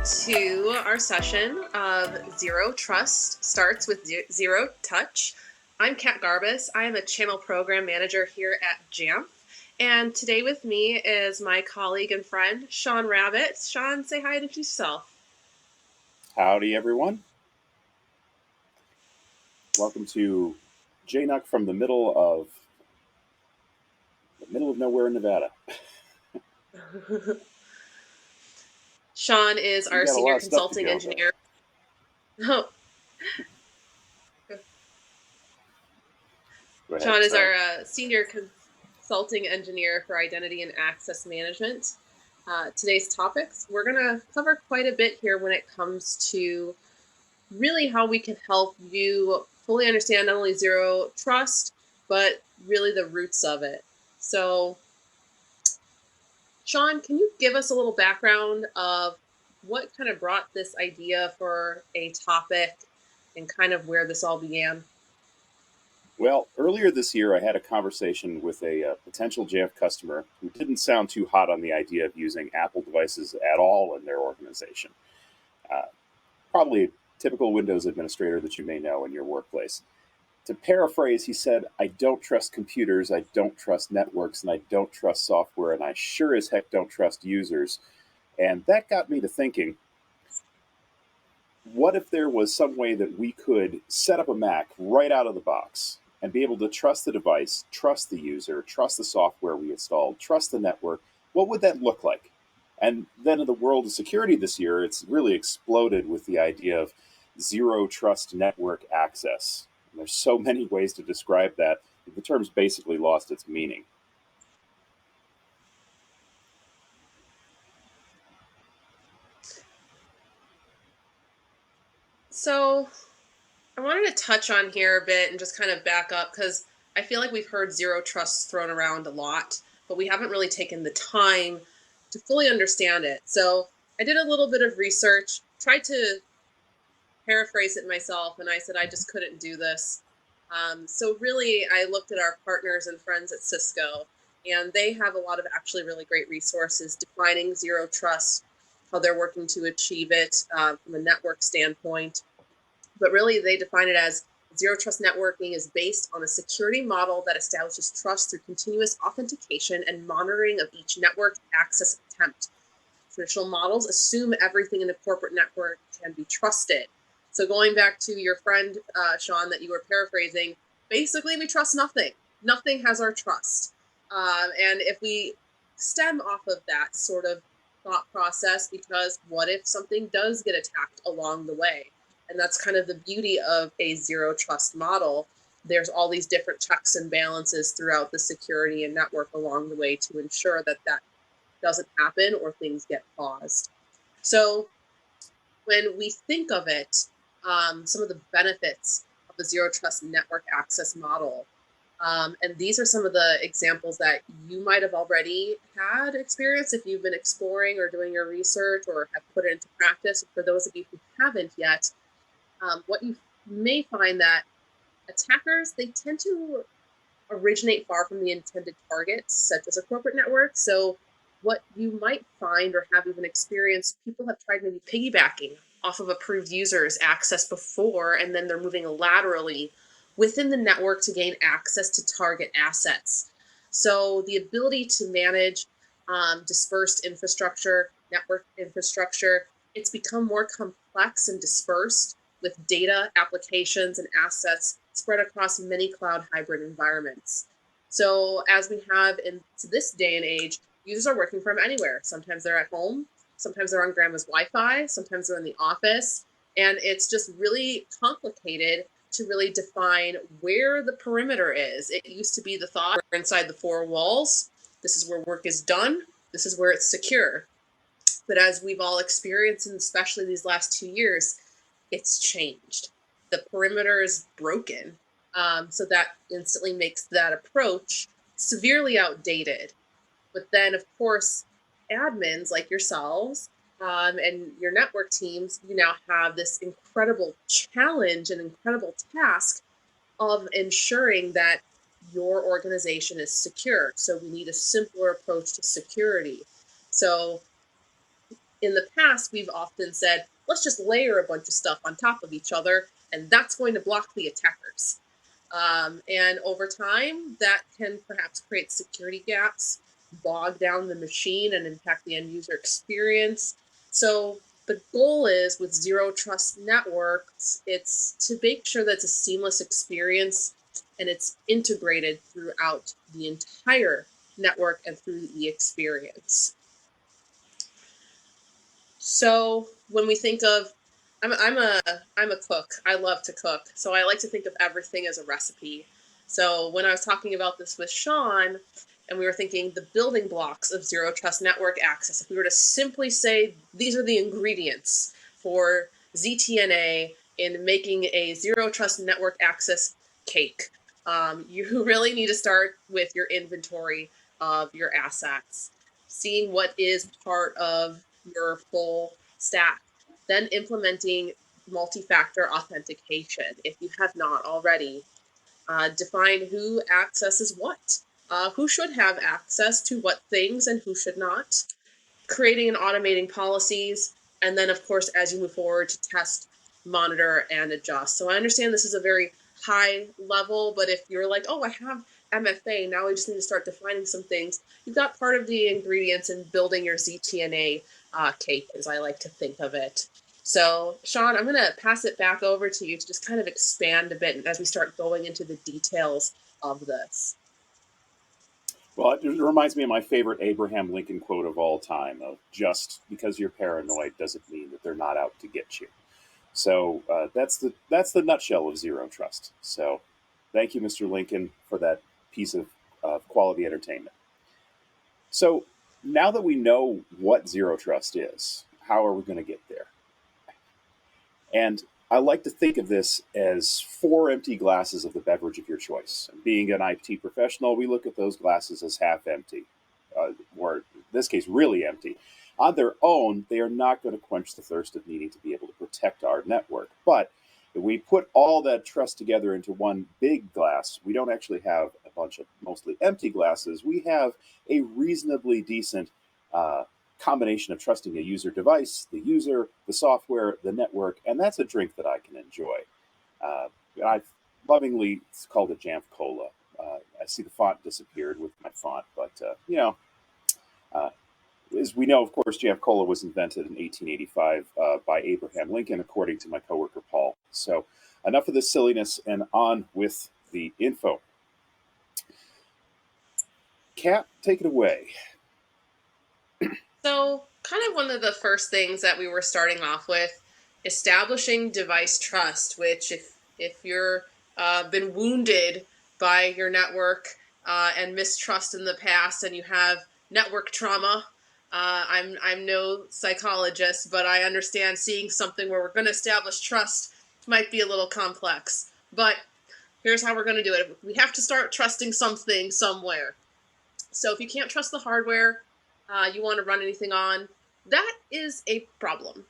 to our session of Zero Trust Starts with Zero Touch. I'm Kat Garbus. I am a channel program manager here at Jamf. And today with me is my colleague and friend, Sean Rabbit. Sean, say hi and introduce yourself. Howdy, everyone. Welcome to JNUC from the middle of nowhere in Nevada. Sean is We our got a lot senior of stuff to consulting go, engineer. Oh, Go ahead. Sean is Sorry. our senior consulting engineer for identity and access management. Today's topics, we're going to cover quite a bit here when it comes to really how we can help you fully understand not only zero trust, but really the roots of it. So, Sean, can you give us a little background of what kind of brought this idea for a topic and kind of where this all began? Well, earlier this year, I had a conversation with a potential Jamf customer who didn't sound too hot on the idea of using Apple devices at all in their organization. Probably a typical Windows administrator that you may know in your workplace. To paraphrase, he said, I don't trust computers, I don't trust networks, and I don't trust software, and I sure as heck don't trust users. And that got me to thinking, what if there was some way that we could set up a Mac right out of the box and be able to trust the device, trust the user, trust the software we installed, trust the network? What would that look like? And then in the world of security this year, it's really exploded with the idea of zero trust network access. And there's so many ways to describe that. The term's basically lost its meaning. So, I wanted to touch on here a bit and just kind of back up because I feel like we've heard zero trust thrown around a lot, but we haven't really taken the time to fully understand it. So I did a little bit of research, tried to paraphrase it myself, and I said I just couldn't do this. So really, I looked at our partners and friends at Cisco, and they have a lot of actually really great resources defining zero trust, how they're working to achieve it from a network standpoint. But really, they define it as zero trust networking is based on a security model that establishes trust through continuous authentication and monitoring of each network access attempt. Traditional models assume everything in a corporate network can be trusted. So going back to your friend, Sean, that you were paraphrasing, basically we trust nothing. Nothing has our trust. And if we stem off of that sort of thought process, because what if something does get attacked along the way? And that's kind of the beauty of a zero trust model. There's all these different checks and balances throughout the security and network along the way to ensure that that doesn't happen or things get paused. So when we think of it, some of the benefits of the zero trust network access model, and these are some of the examples that you might have already had experience if you've been exploring or doing your research or have put it into practice. For those of you who haven't yet, what you may find that attackers, they tend to originate far from the intended targets, such as a corporate network. So what you might find or have even experienced, people have tried maybe piggybacking off of approved users' access before, and then they're moving laterally within the network to gain access to target assets. So the ability to manage dispersed infrastructure, network infrastructure, it's become more complex and dispersed with data, applications, and assets spread across many cloud hybrid environments. So as we have in this day and age, users are working from anywhere. Sometimes they're at home, sometimes they're on grandma's Wi-Fi, sometimes they're in the office, and it's just really complicated to really define where the perimeter is. It used to be the thought we're inside the four walls. This is where work is done. This is where it's secure. But as we've all experienced, and especially these last 2 years, it's changed. The perimeter is broken. So that instantly makes that approach severely outdated. But then, of course, admins like yourselves and your network teams, you now have this incredible challenge and incredible task of ensuring that your organization is secure. So we need a simpler approach to security. So in the past, we've often said, let's just layer a bunch of stuff on top of each other, and that's going to block the attackers. And over time, that can perhaps create security gaps, bog down the machine, and impact the end user experience. So the goal is with zero trust networks, it's to make sure that it's a seamless experience and it's integrated throughout the entire network and through the experience. So when we think of, I'm a cook. I love to cook, so I like to think of everything as a recipe. So when I was talking about this with Sean, and we were thinking the building blocks of zero trust network access, if we were to simply say these are the ingredients for ZTNA in making a zero trust network access cake, you really need to start with your inventory of your assets, seeing what is part of your full stack, then implementing multi-factor authentication if you have not already. Define who accesses what, who should have access to what things and who should not, creating and automating policies, and then of course as you move forward to test, monitor, and adjust. So I understand this is a very high level, but if you're like, oh, I have MFA, now we just need to start defining some things, you've got part of the ingredients in building your ZTNA cake, as I like to think of it. So Sean, I'm going to pass it back over to you to just kind of expand a bit as we start going into the details of this. Well, it reminds me of my favorite Abraham Lincoln quote of all time: of just because you're paranoid doesn't mean that they're not out to get you. So that's the nutshell of zero trust. So thank you, Mr. Lincoln, for that piece of quality entertainment. So now that we know what zero trust is, how are we going to get there? And I like to think of this as four empty glasses of the beverage of your choice. And being an IT professional, we look at those glasses as half empty, or in this case, really empty. On their own, they are not going to quench the thirst of needing to be able to protect our network. But if we put all that trust together into one big glass, we don't actually have a bunch of mostly empty glasses. We have a reasonably decent combination of trusting a user device, the user, the software, the network, and that's a drink that I can enjoy. I've lovingly called it Jamf Cola. I see the font disappeared with my font, but as we know, of course, Jamf Cola was invented in 1885 by Abraham Lincoln, according to my coworker Paul. So enough of this silliness, and on with the info. Kat, take it away. So, kind of one of the first things that we were starting off with, establishing device trust, which if you're been wounded by your network and mistrust in the past, and you have network trauma, I'm no psychologist, but I understand seeing something where we're going to establish trust might be a little complex. But here's how we're going to do it. We have to start trusting something somewhere. So if you can't trust the hardware you want to run anything on, that is a problem.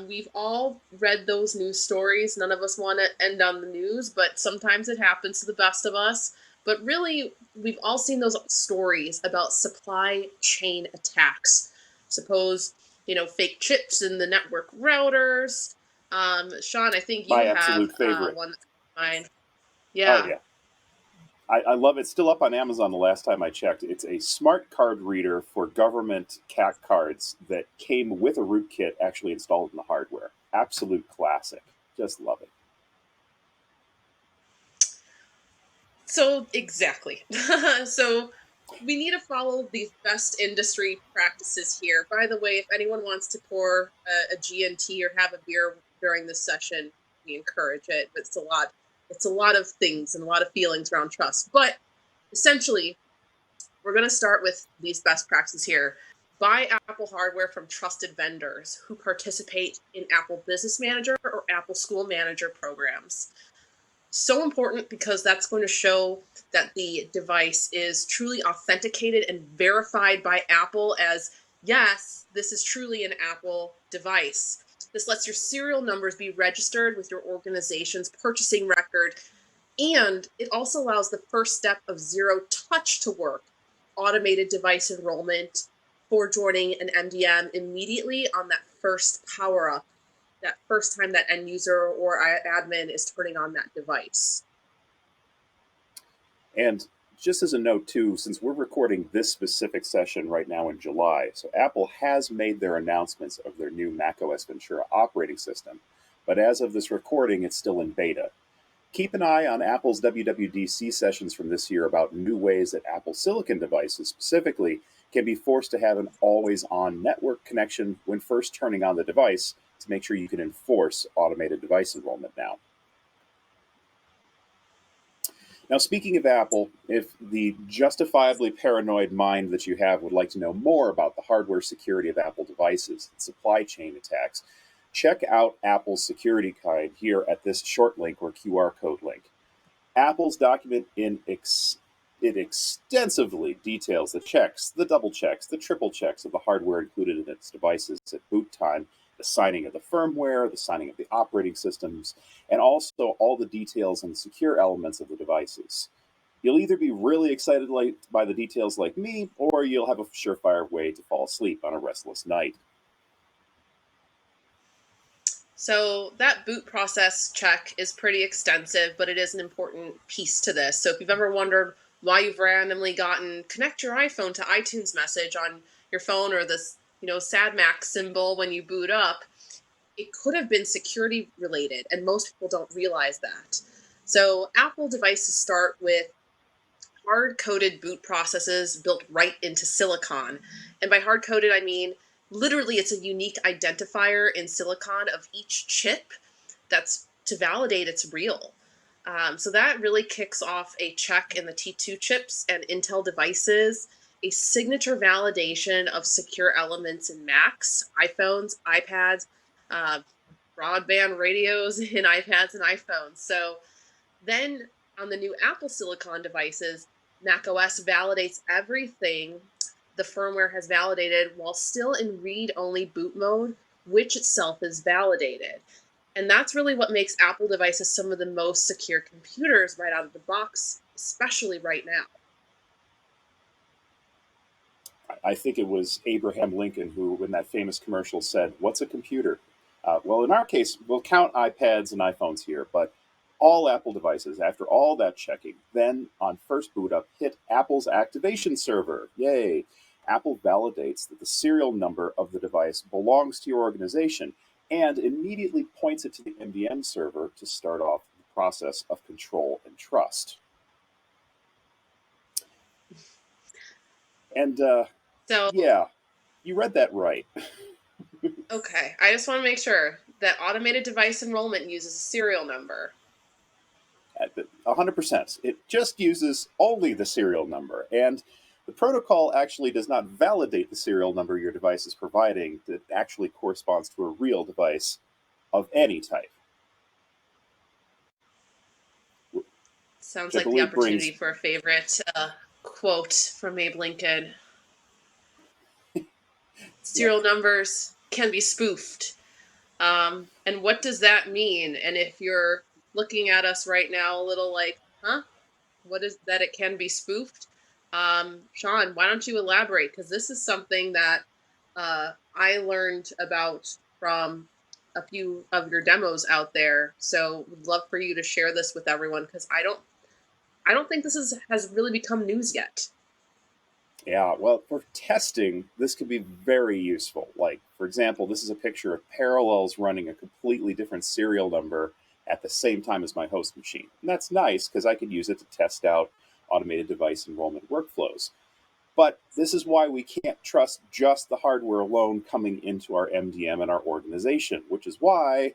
We've all read those news stories. None of us want to end on the news, but sometimes it happens to the best of us. But really, we've all seen those stories about supply chain attacks. Suppose, fake chips in the network routers. Sean, I think My you have absolute favorite. one that's mine. Oh, Yeah. yeah. I love it. It's still up on Amazon the last time I checked. It's a smart card reader for government CAC cards that came with a rootkit actually installed in the hardware. Absolute classic. Just love it. So exactly. So we need to follow these best industry practices here. By the way, if anyone wants to pour a G&T or have a beer during this session, we encourage it. But it's a lot of things and a lot of feelings around trust. But essentially, we're going to start with these best practices here. Buy Apple hardware from trusted vendors who participate in Apple Business Manager or Apple School Manager programs. So important because that's going to show that the device is truly authenticated and verified by Apple as, yes, this is truly an Apple device. This lets your serial numbers be registered with your organization's purchasing record, and it also allows the first step of zero touch to work, automated device enrollment, before joining an MDM immediately on that first power up, that first time that end user or admin is turning on that device. And just as a note too, since we're recording this specific session right now in July, so Apple has made their announcements of their new macOS Ventura operating system, but as of this recording, it's still in beta. Keep an eye on Apple's WWDC sessions from this year about new ways that Apple Silicon devices specifically can be forced to have an always-on network connection when first turning on the device to make sure you can enforce automated device enrollment now. Now, speaking of Apple, if the justifiably paranoid mind that you have would like to know more about the hardware security of Apple devices and supply chain attacks, check out Apple's security guide here at this short link or QR code link. Apple's document it extensively details the checks, the double checks, the triple checks of the hardware included in its devices at boot time, the signing of the firmware, the signing of the operating systems, and also all the details and secure elements of the devices. You'll either be really excited by the details like me, or you'll have a surefire way to fall asleep on a restless night. So that boot process check is pretty extensive, but it is an important piece to this. So if you've ever wondered why you've randomly gotten connect your iPhone to iTunes message on your phone, or this, sad Mac symbol when you boot up, it could have been security related, and most people don't realize that. So Apple devices start with hard-coded boot processes built right into silicon. And by hard-coded, I mean literally it's a unique identifier in silicon of each chip that's to validate it's real. So that really kicks off a check in the T2 chips and Intel devices, a signature validation of secure elements in Macs, iPhones, iPads, broadband radios in iPads and iPhones. So then on the new Apple Silicon devices, macOS validates everything the firmware has validated while still in read-only boot mode, which itself is validated. And that's really what makes Apple devices some of the most secure computers right out of the box, especially right now. I think it was Abraham Lincoln who, in that famous commercial, said, "What's a computer?" Well, in our case, we'll count iPads and iPhones here, but all Apple devices, after all that checking, then on first boot up, hit Apple's activation server. Yay! Apple validates that the serial number of the device belongs to your organization and immediately points it to the MDM server to start off the process of control and trust. And yeah, you read that right. Okay, I just want to make sure that automated device enrollment uses a serial number. 100%. It just uses only the serial number. And the protocol actually does not validate the serial number your device is providing that actually corresponds to a real device of any type. Sounds like the opportunity for a favorite quote from Abe Lincoln. Serial numbers can be spoofed. And what does that mean? And if you're looking at us right now a little like, huh? What is that? It can be spoofed? Sean, why don't you elaborate? Because this is something that I learned about from a few of your demos out there. So would love for you to share this with everyone, because I don't think this has really become news yet. Yeah, well, for testing, this could be very useful. Like, for example, this is a picture of Parallels running a completely different serial number at the same time as my host machine. And that's nice because I could use it to test out automated device enrollment workflows. But this is why we can't trust just the hardware alone coming into our MDM and our organization, which is why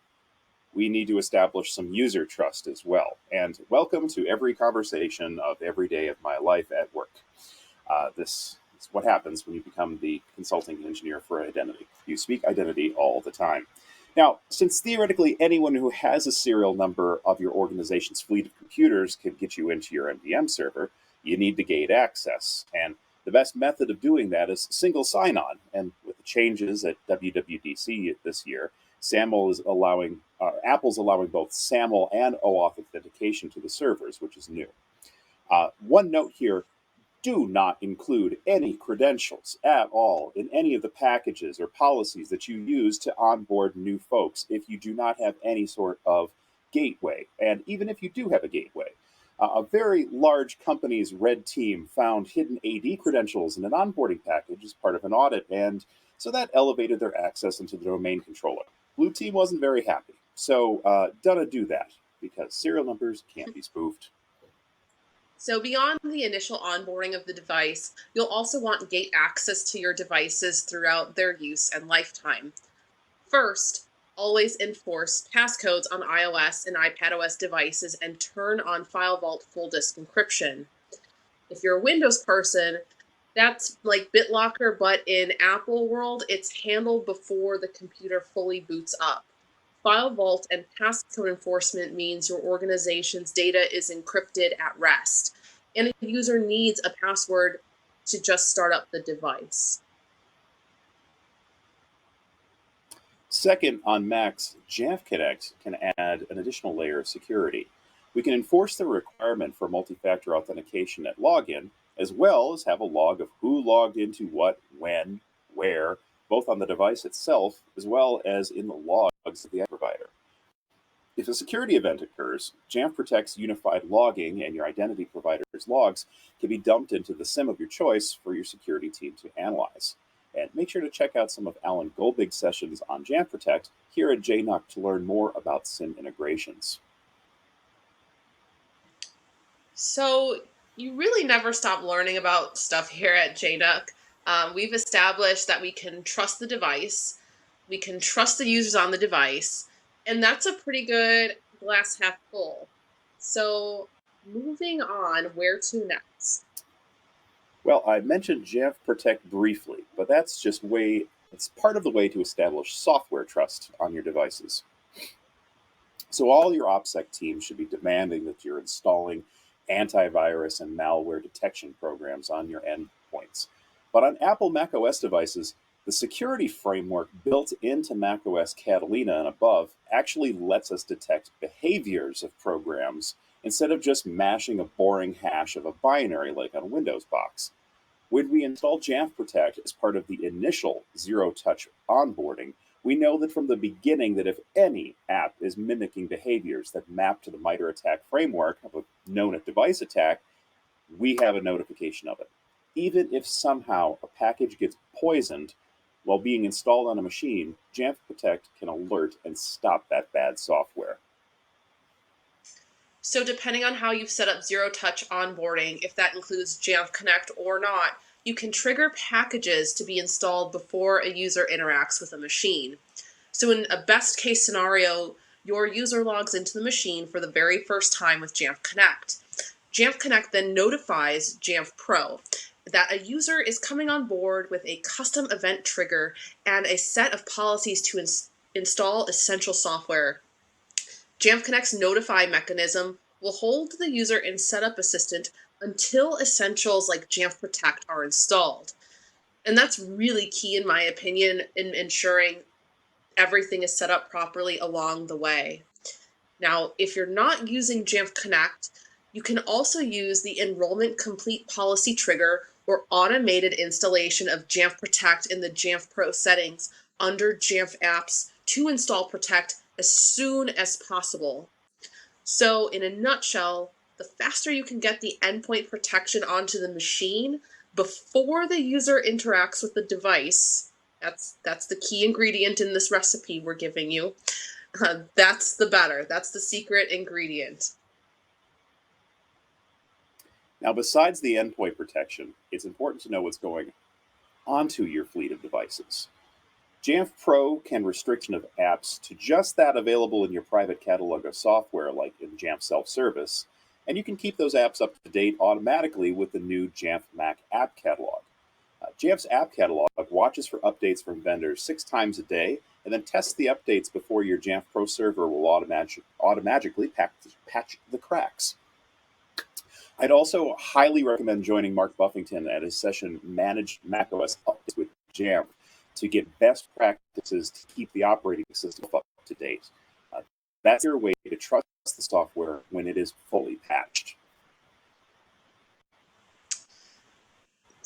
we need to establish some user trust as well. And welcome to every conversation of every day of my life at work. This is what happens when you become the consulting engineer for identity. You speak identity all the time. Now, since theoretically anyone who has a serial number of your organization's fleet of computers can get you into your MDM server, you need to gate access. And the best method of doing that is single sign-on. And with the changes at WWDC this year, Apple's allowing both SAML and OAuth authentication to the servers, which is new. One note here, do not include any credentials at all in any of the packages or policies that you use to onboard new folks if you do not have any sort of gateway. And even if you do have a gateway, a very large company's red team found hidden AD credentials in an onboarding package as part of an audit, and so that elevated their access into the domain controller. Blue team wasn't very happy, so don't do that because serial numbers can't be spoofed. So beyond the initial onboarding of the device, you'll also want gate access to your devices throughout their use and lifetime. First, always enforce passcodes on iOS and iPadOS devices and turn on File Vault full disk encryption. If you're a Windows person, that's like BitLocker, but in Apple world, it's handled before the computer fully boots up. File Vault and passcode enforcement means your organization's data is encrypted at rest, and a user needs a password to just start up the device. Second, on Macs, Jamf Connect can add an additional layer of security. We can enforce the requirement for multi-factor authentication at login, as well as have a log of who logged into what, when, where, both on the device itself as well as in the logs of the provider. If a security event occurs, Jamf Protect's unified logging and your identity provider's logs can be dumped into the SIM of your choice for your security team to analyze. And make sure to check out some of Alan Goldbig's sessions on Jamf Protect here at JNUC to learn more about SIM integrations. So you really never stop learning about stuff here at JNUC. We've established that we can trust the device, we can trust the users on the device, and that's a pretty good glass half full. So moving on, where to next? Well, I mentioned Jamf Protect briefly, but it's part of the way to establish software trust on your devices. So all your OPSEC teams should be demanding that you're installing antivirus and malware detection programs on your endpoints. But on Apple macOS devices, the security framework built into macOS Catalina and above actually lets us detect behaviors of programs instead of just mashing a boring hash of a binary like on a Windows box. When we install Jamf Protect as part of the initial zero-touch onboarding, we know that from the beginning that if any app is mimicking behaviors that map to the MITRE ATT&CK framework of a known at-device attack, we have a notification of it. Even if somehow a package gets poisoned while being installed on a machine, Jamf Protect can alert and stop that bad software. So depending on how you've set up zero-touch onboarding, if that includes Jamf Connect or not, you can trigger packages to be installed before a user interacts with a machine. So in a best case scenario, your user logs into the machine for the very first time with Jamf Connect. Jamf Connect then notifies Jamf Pro that a user is coming on board with a custom event trigger and a set of policies to install essential software. Jamf Connect's notify mechanism will hold the user in Setup Assistant until essentials like Jamf Protect are installed. And that's really key, in my opinion, in ensuring everything is set up properly along the way. Now, if you're not using Jamf Connect, you can also use the enrollment complete policy trigger or automated installation of Jamf Protect in the Jamf Pro settings under Jamf Apps to install Protect as soon as possible. So in a nutshell, the faster you can get the endpoint protection onto the machine before the user interacts with the device, that's the key ingredient in this recipe we're giving you, that's the better. That's the secret ingredient. Now, besides the endpoint protection, it's important to know what's going onto your fleet of devices. Jamf Pro can restriction of apps to just that available in your private catalog of software, like in Jamf Self-Service, and you can keep those apps up to date automatically with the new Jamf Mac App Catalog. Jamf's App Catalog watches for updates from vendors 6 times a day, and then tests the updates before your Jamf Pro server will automatically patch the cracks. I'd also highly recommend joining Mark Buffington at his session Manage macOS Updates with Jamf to get best practices to keep the operating system up to date. That's your way to trust the software when it is fully patched.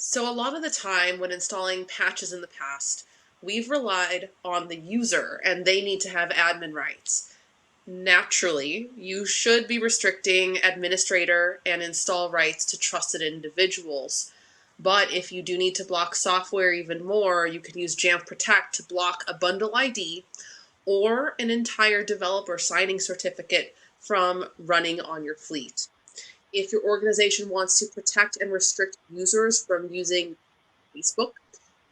So, a lot of the time when installing patches in the past, we've relied on the user and they need to have admin rights. Naturally, you should be restricting administrator and install rights to trusted individuals. But if you do need to block software even more, you can use Jamf Protect to block a bundle ID or an entire developer signing certificate from running on your fleet. If your organization wants to protect and restrict users from using Facebook,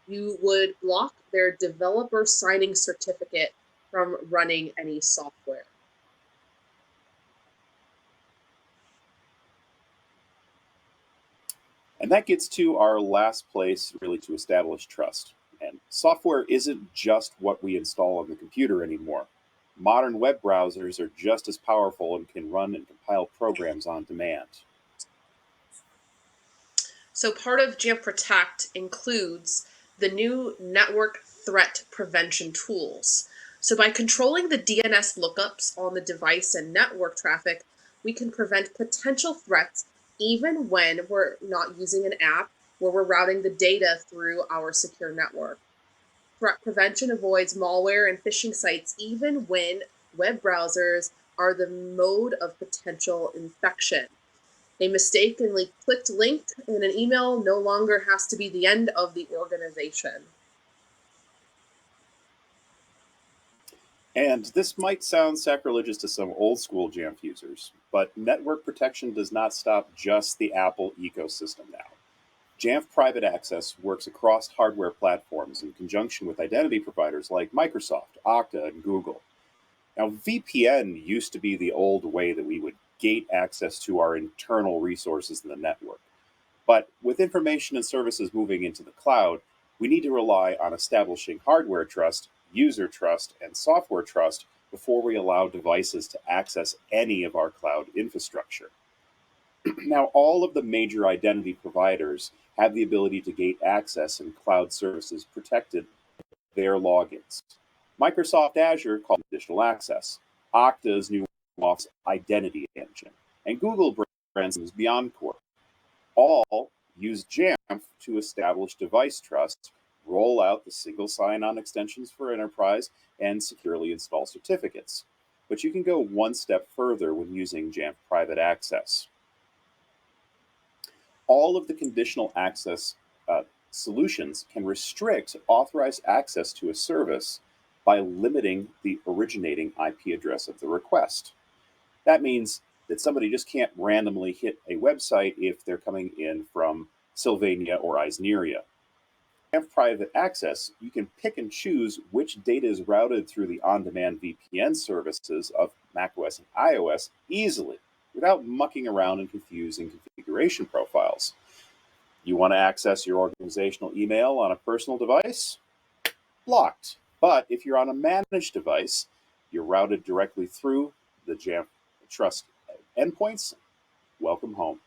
you would block their developer signing certificate from running any software. And that gets to our last place, really, to establish trust. And software isn't just what we install on the computer anymore. Modern web browsers are just as powerful and can run and compile programs on demand. So part of Jamf Protect includes the new network threat prevention tools. So by controlling the DNS lookups on the device and network traffic, we can prevent potential threats even when we're not using an app where we're routing the data through our secure network. Threat prevention avoids malware and phishing sites even when web browsers are the mode of potential infection. A mistakenly clicked link in an email no longer has to be the end of the organization. And this might sound sacrilegious to some old school Jamf users, but network protection does not stop just the Apple ecosystem now. Jamf Private Access works across hardware platforms in conjunction with identity providers like Microsoft, Okta, and Google. Now, VPN used to be the old way that we would gate access to our internal resources in the network. But with information and services moving into the cloud, we need to rely on establishing hardware trust, user trust, and software trust before we allow devices to access any of our cloud infrastructure. Now, all of the major identity providers have the ability to gate access and cloud services protected their logins. Microsoft Azure called Conditional Access, Okta's new Office Identity Engine, and Google brands BeyondCorp all use Jamf to establish device trust, roll out the single sign on extensions for enterprise, and securely install certificates. But you can go one step further when using Jamf Private Access. All of the conditional access solutions can restrict authorized access to a service by limiting the originating IP address of the request. That means that somebody just can't randomly hit a website if they're coming in from Sylvania or Eisneria. If you have private access, you can pick and choose which data is routed through the on-demand VPN services of macOS and iOS easily, without mucking around and confusing configuration profiles. You want to access your organizational email on a personal device? Blocked. But if you're on a managed device, you're routed directly through the Jamf Trust endpoints. Welcome home.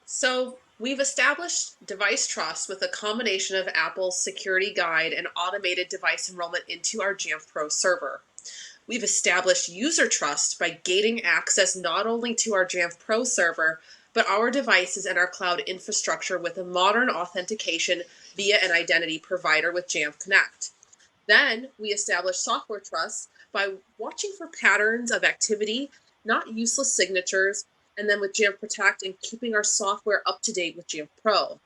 So we've established device trust with a combination of Apple's security guide and automated device enrollment into our Jamf Pro server. We've established user trust by gating access not only to our Jamf Pro server, but our devices and our cloud infrastructure with a modern authentication via an identity provider with Jamf Connect. Then we establish software trust by watching for patterns of activity, not useless signatures, and then with Jamf Protect and keeping our software up to date with Jamf Pro.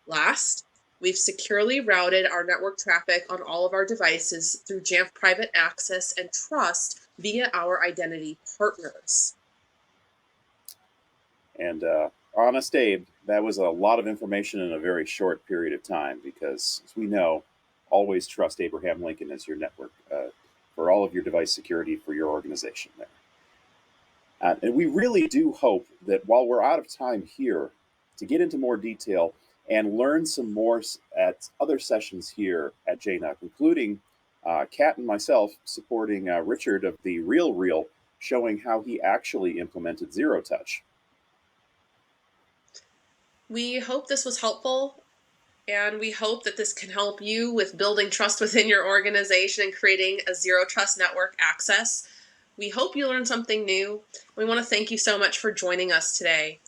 Last, we've securely routed our network traffic on all of our devices through Jamf Private Access and Trust via our identity partners. And honest Abe, that was a lot of information in a very short period of time because, as we know, always trust Abraham Lincoln as your network for all of your device security for your organization there. And we really do hope that while we're out of time here, to get into more detail and learn some more at other sessions here at JNUC, including Kat and myself supporting Richard of the Real Reel, showing how he actually implemented Zero Touch. We hope this was helpful, and we hope that this can help you with building trust within your organization and creating a zero trust network access. We hope you learned something new. We want to thank you so much for joining us today.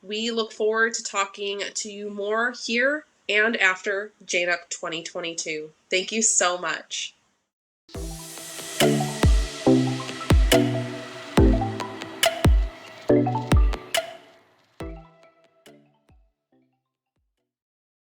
We look forward to talking to you more here and after JNUC 2022. Thank you so much.